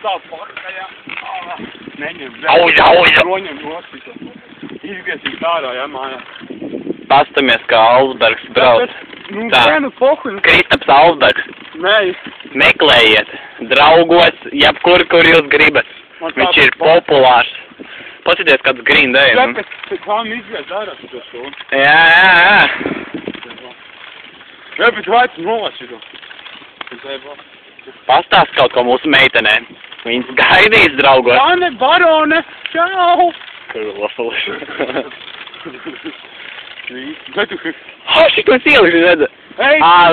Tā pakajā. Neņem. Auja! Noņem nost. Izgiesīt ārā, ja, mājā. Pastamies, kā Alsbergs brauc. Nu, Tā. nu, pohuļ. Kristaps Alsbergs. Nē. Meklējiet, draugos, jebkur, kur jūs gribat. Viņš ir populārs. Pasieties, kāds Green Day. Kā izgies ārā šo šo? Jā. Jā, bet vajag nolasīt. Pastāst kaut ko mūsu meitenēm. Viņas gaidīs, draugos. Zane, barone, čau! Kroflis. Šito es ielikšu, redzu.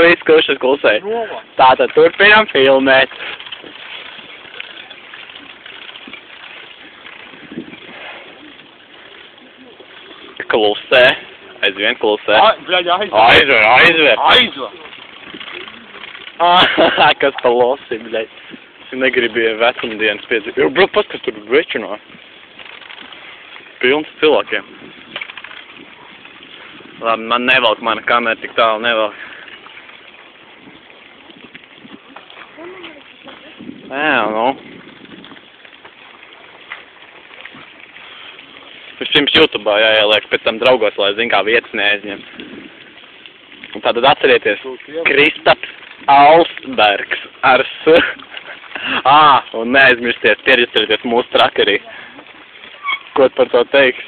Viss, kurš ir klusē. Tātad turpinām filmēt. Klusē. Aizvien klusē. Aizver. Kas pa losi, bļaļ. Es negribēju vecumdienas piedzīvot. Jo, bro, paskat, tur večinā. Pilns cilvēkiem. Labi, man nevalk, mana kamera tik tālu nevalk. Nu. Vispirms YouTube'ā jāieliek, pēc tam draugos, lai zin kā vietas neaizņem. Un tātad atcerieties, Kristaps Alsbergs ar S. Un neaizmirsties, pierģistrieties mūsu trakerī. Ko par to teiks?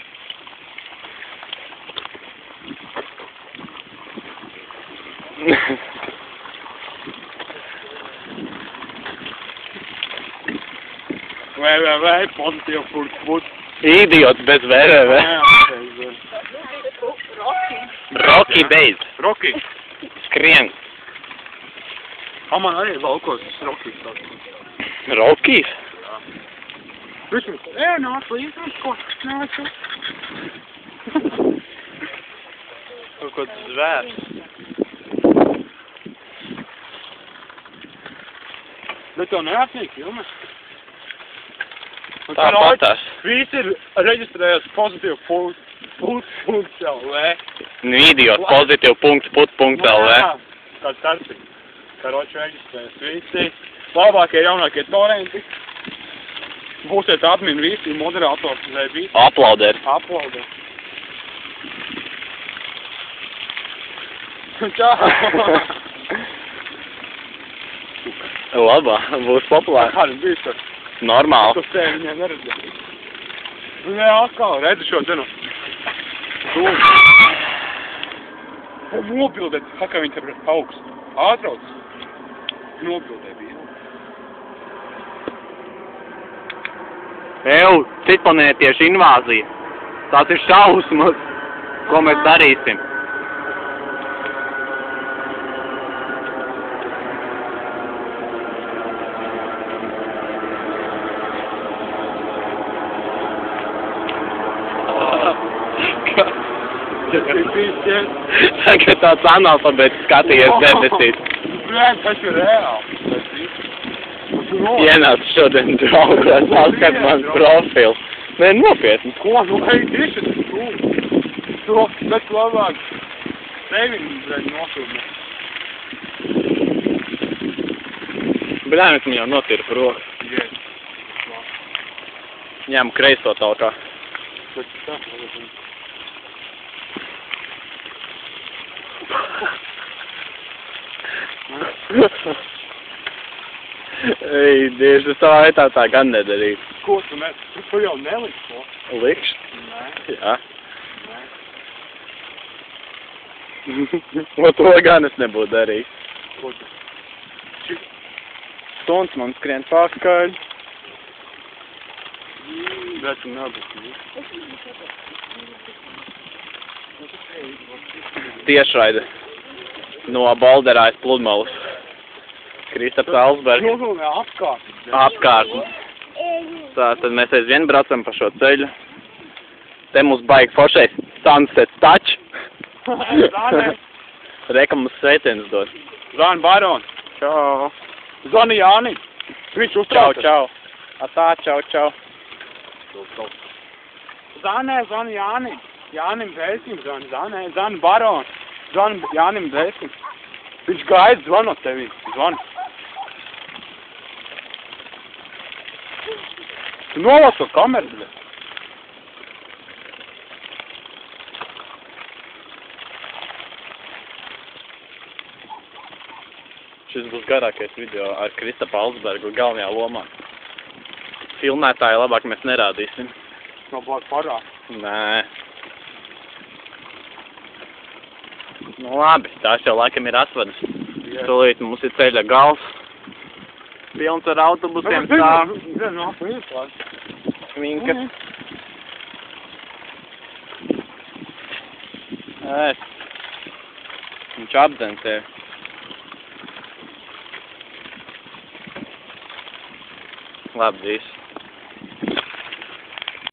Pozitīvi. Idiots bez VVV. Rocky beidz. Rocky. Skrien. Man arī valkos Rocky. Rocky? Jā. Nāc līdz, ko? Nāc. Kaut kāds zvērs. Bet tev neatnīk filmas? Tā patās. Visi ir reģistrējās pozitīvu .lv. Nu, idiot, pozitīvu.put.lv. Kāds tarpi. Karoči reģistrējās visi. Labākie, jaunākie torrenti. Būsiet admin visi, moderators, vai visi. Aplaudēt. Čau. Labā, būs populāri. Kādi bijis tur? Normāli. Tu tevi viņiem neredzēji. Nē, atkal, redzi šo zinu. Nobildēt, kā viņi te augsts. Ātrauc. Nobildē bija. Citplanētiešu invāzija. Tās ir šausmas. Ko mēs darīsim? Tagad tāds analfabēts skatījies debesīs. Tas ir reāli. Ienāc šodien draugos, saskat mans profils. Nē, nopietni. Ko? Nu, hei, tieši tas kūl. To, bet labāk. Tevi nosūdni. Bļāmies, man jau notirpa rokas. Ņem kreiso tautā. Ei, Dievs, es tā vietā tā gan nedarītu. Ko tu tu jau neliksi to? Likšu? Nē. Jā. O to gan es nebūtu darījis. Ko tu? Suns man skrien pakaļ. Bet tu nebūtu. Tiešraide no Balderājas pludmales. Kristaps Alsbergs. Apkārtni. Tātad mēs aizvien braucam pa šo ceļu. Te mums baigi foršais Sunset Touch. Reka mums sveicienus dod. Zvani Baron. Čau. Zvani Jāni. Viņš uztraucas. Čau. Atā, čau. Zvani Jāni. Jānim Dēsim zvani Baron. Zvani Jānim Dēsim. Viņš gaida zvanot tevi. Zvani. Tu novāc to kameru, bļa. Šis būs garākais video ar Kristapu Alsbergu galvenajā lomā. Filmētāju labāk mēs nerādīsim. Labāk parā. Nē. Nu labi, tās jau laikam ir atvadas. Tūlīt mums ir ceļa gals. Pilns ar autobusiem stāv. Svinkas. Viņš apdzen tevi. Labi, viss.